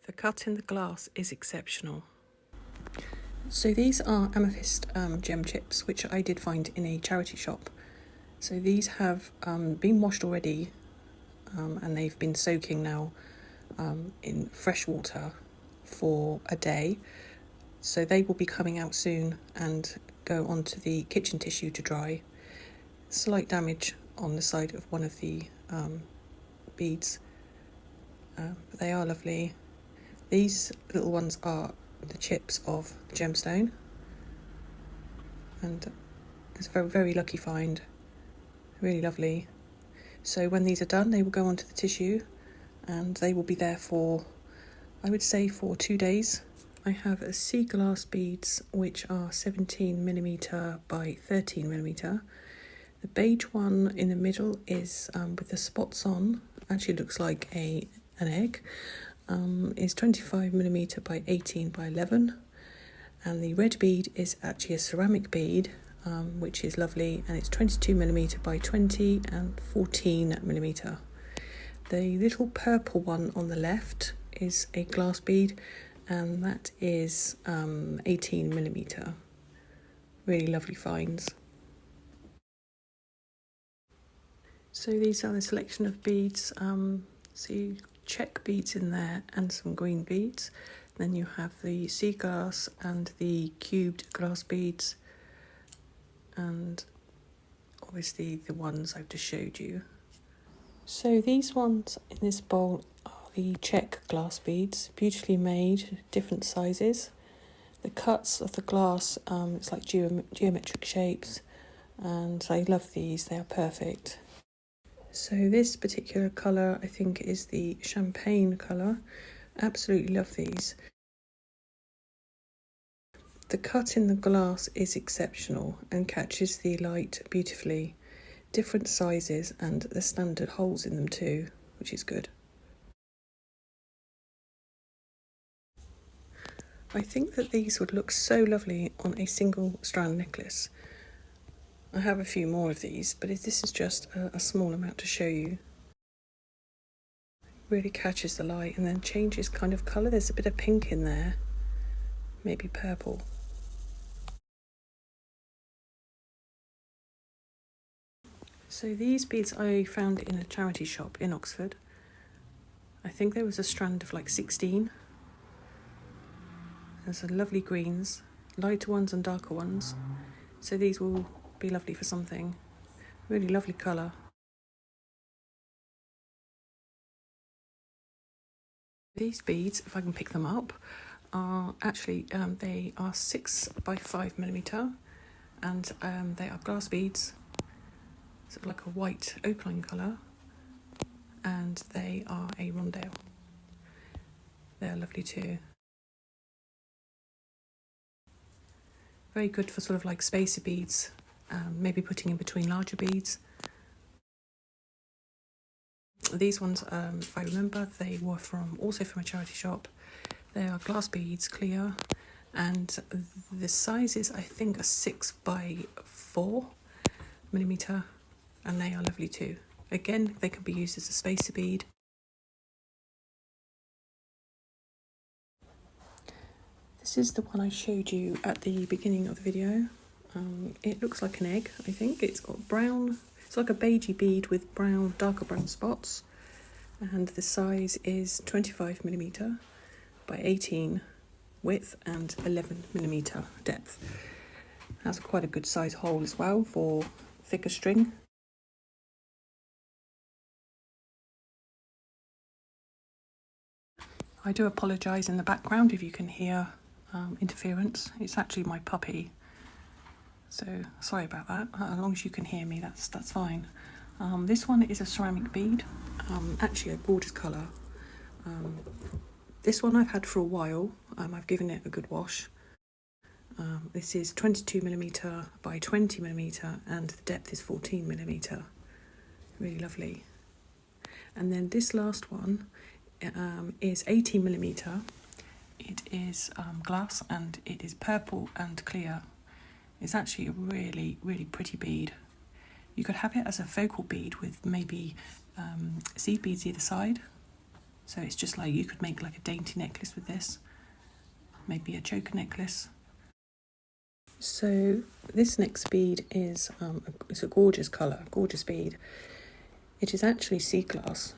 The cut in the glass is exceptional. So these are Amethyst gem chips, which I did find in a charity shop. So these have been washed already, and they've been soaking now in fresh water for a day. So they will be coming out soon and go onto the kitchen tissue to dry. Slight damage on the side of one of the beads, but they are lovely. These little ones are the chips of the gemstone, and it's a very, very lucky find. Really lovely. So when these are done, they will go onto the tissue and they will be there for, I would say, for 2 days. I have sea glass beads which are 17mm by 13mm. The beige one in the middle is with the spots on, actually looks like an egg, is 25mm by 18 by 11, and the red bead is actually a ceramic bead, which is lovely, and it's 22mm by 20 and 14mm. The little purple one on the left is a glass bead, and that is 18mm. Really lovely finds. So these are the selection of beads. See Czech beads in there and some green beads. Then you have the sea glass and the cubed glass beads, and obviously the ones I've just showed you. So these ones in this bowl are the Czech glass beads, beautifully made, different sizes. The cuts of the glass, it's like geometric shapes, and I love these, they are perfect. So this particular colour I think is the champagne colour. Absolutely love these. The cut in the glass is exceptional and catches the light beautifully. Different sizes and the standard holes in them too, which is good. I think that these would look so lovely on a single strand necklace. I have a few more of these, but this is just a small amount to show you. Really catches the light and then changes kind of colour. There's a bit of pink in there, maybe purple. So these beads I found in a charity shop in Oxford. I think there was a strand of like 16. There's some lovely greens, lighter ones and darker ones. So these will be lovely for something. Really lovely colour. These beads, if I can pick them up, are actually, they are 6 by 5mm, and they are glass beads, sort of like a white opaline colour, and they are a rondelle. They're lovely too. Very good for sort of like spacer beads, maybe putting in between larger beads. These ones, if I remember, they were also from a charity shop. They are glass beads, clear, and the sizes I think are 6 by 4mm, and they are lovely too. Again, they can be used as a spacer bead. This is the one I showed you at the beginning of the video. It looks like an egg, I think. It's got brown, it's like a beigey bead with brown, darker brown spots. And the size is 25mm by 18 width and 11mm depth. Has quite a good size hole as well for thicker string. I do apologise in the background if you can hear interference. It's actually my puppy, so sorry about that. As long as you can hear me, that's fine. This one is a ceramic bead, actually a gorgeous colour. This one I've had for a while. I've given it a good wash. This is 22mm by 20mm, and the depth is 14mm. Really lovely. And then this last one is 18mm. It is glass, and it is purple and clear. It's actually a really, really pretty bead. You could have it as a focal bead with maybe seed beads either side. So it's just like you could make like a dainty necklace with this, maybe a choker necklace. So this next bead is it's a gorgeous colour, gorgeous bead. It is actually sea glass,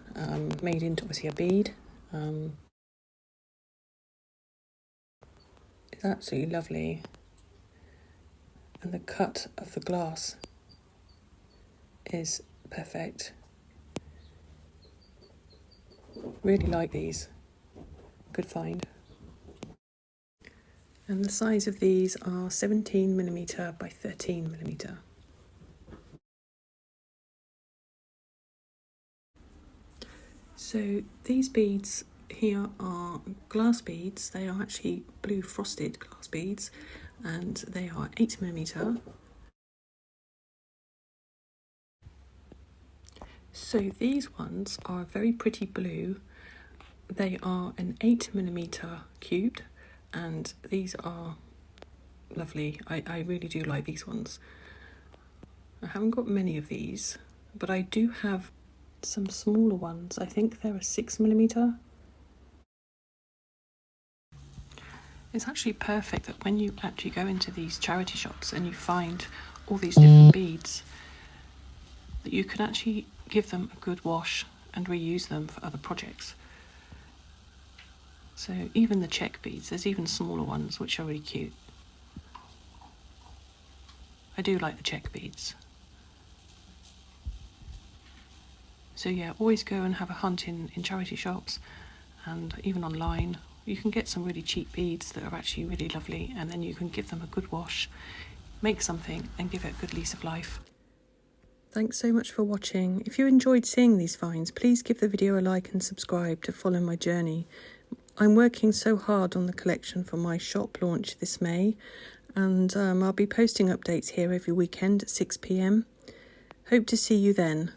made into obviously a bead. It's absolutely lovely, and the cut of the glass is perfect. Really like these, good find. And the size of these are 17mm by 13mm. So these beads here are glass beads. They are actually blue frosted glass beads, and they are 8mm. So these ones are very pretty blue. They are an 8mm cubed, and these are lovely. I really do like these ones. I haven't got many of these, but I do have some smaller ones. I think they're a 6mm. It's actually perfect that when you actually go into these charity shops and you find all these different beads, that you can actually give them a good wash and reuse them for other projects. So even the Czech beads, there's even smaller ones which are really cute. I do like the Czech beads. So yeah, always go and have a hunt in charity shops and even online. You can get some really cheap beads that are actually really lovely, and then you can give them a good wash, make something and give it a good lease of life. Thanks so much for watching. If you enjoyed seeing these finds, please give the video a like and subscribe to follow my journey. I'm working so hard on the collection for my shop launch this May, and I'll be posting updates here every weekend at 6 p.m. Hope to see you then.